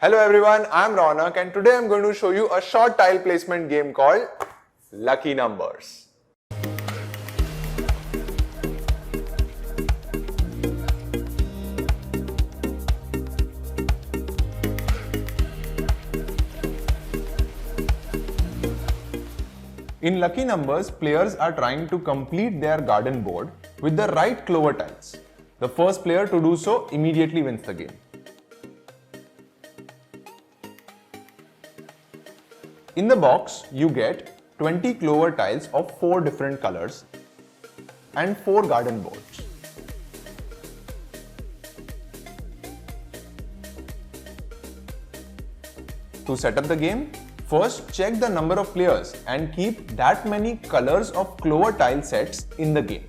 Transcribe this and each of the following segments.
Hello everyone, I'm Ronak and today I'm going to show you a short tile placement game called Lucky Numbers. In Lucky Numbers, players are trying to complete their garden board with the right clover tiles. The first player to do so immediately wins the game. In the box, you get 20 clover tiles of 4 different colors and 4 garden boards. To set up the game, first check the number of players and keep that many colors of clover tile sets in the game.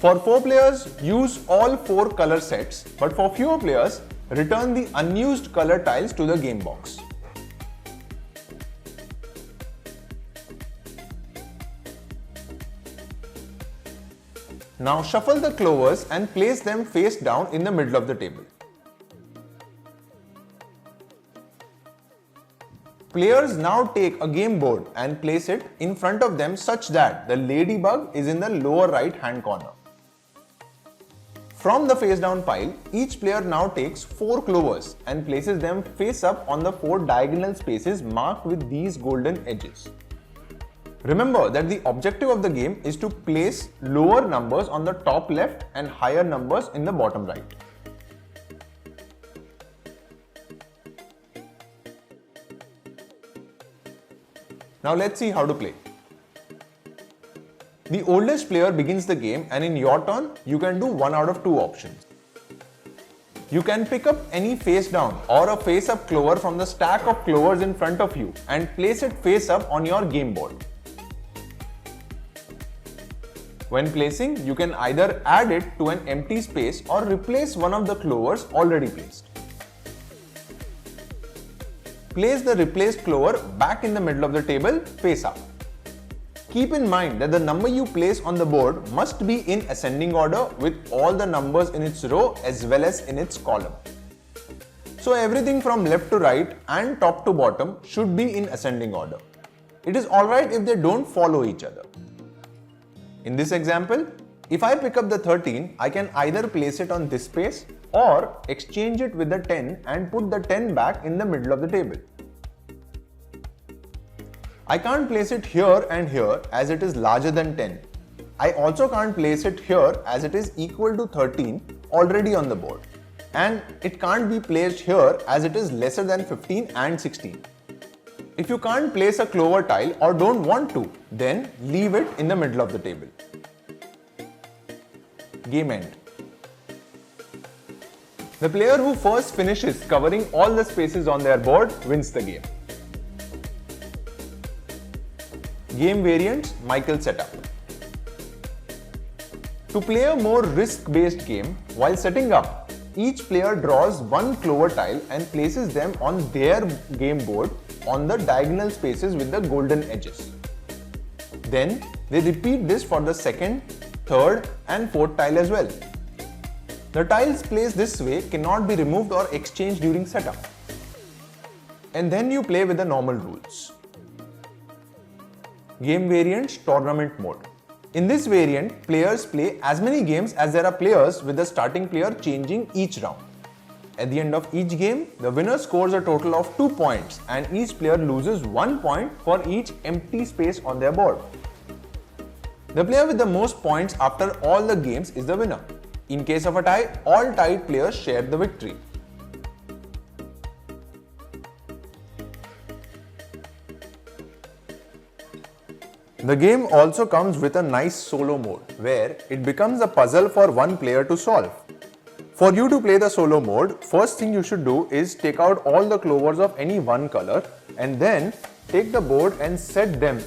For 4 players, use all 4 color sets, but for fewer players, return the unused color tiles to the game box. Now shuffle the clovers and place them face down in the middle of the table. Players now take a game board and place it in front of them such that the ladybug is in the lower right hand corner. From the face down pile, each player now takes 4 clovers and places them face up on the 4 diagonal spaces marked with these golden edges. Remember that the objective of the game is to place lower numbers on the top left and higher numbers in the bottom right. Now let's see how to play. The oldest player begins the game and in your turn, you can do one out of 2 options. You can pick up any face down or a face up clover from the stack of clovers in front of you and place it face up on your game board. When placing, you can either add it to an empty space or replace one of the clovers already placed. Place the replaced clover back in the middle of the table, face up. Keep in mind that the number you place on the board must be in ascending order with all the numbers in its row as well as in its column. So everything from left to right and top to bottom should be in ascending order. It is alright if they don't follow each other. In this example, if I pick up the 13, I can either place it on this space or exchange it with the 10 and put the 10 back in the middle of the table. I can't place it here and here as it is larger than 10. I also can't place it here as it is equal to 13 already on the board. And it can't be placed here as it is lesser than 15 and 16. If you can't place a clover tile or don't want to, then leave it in the middle of the table. Game end. The player who first finishes covering all the spaces on their board wins the game. Game variants, Michael setup. To play a more risk-based game, while setting up, each player draws one clover tile and places them on their game board on the diagonal spaces with the golden edges. Then, they repeat this for the second, third and fourth tile as well. The tiles placed this way cannot be removed or exchanged during setup. And then you play with the normal rules. Game variants, tournament mode. In this variant, players play as many games as there are players with the starting player changing each round. At the end of each game, the winner scores a total of 2 points and each player loses 1 point for each empty space on their board. The player with the most points after all the games is the winner. In case of a tie, all tied players share the victory. The game also comes with a nice solo mode, where it becomes a puzzle for one player to solve. For you to play the solo mode, first thing you should do is take out all the clovers of any one color and then take the board and set them.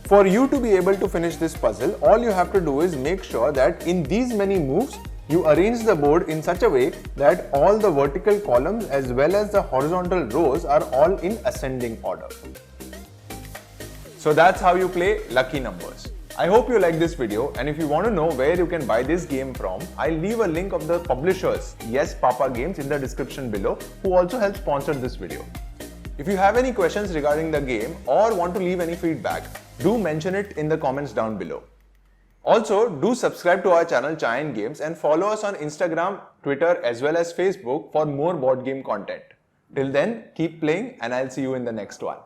For you to be able to finish this puzzle, all you have to do is make sure that in these many moves, you arrange the board in such a way that all the vertical columns as well as the horizontal rows are all in ascending order. So that's how you play Lucky Numbers. I hope you like this video, and if you want to know where you can buy this game from, I'll leave a link of the publishers, Yes Papa Games, in the description below, who also helped sponsor this video. If you have any questions regarding the game or want to leave any feedback, do mention it in the comments down below. Also, do subscribe to our channel Chai and Games and follow us on Instagram, Twitter as well as Facebook for more board game content. Till then, keep playing and I'll see you in the next one.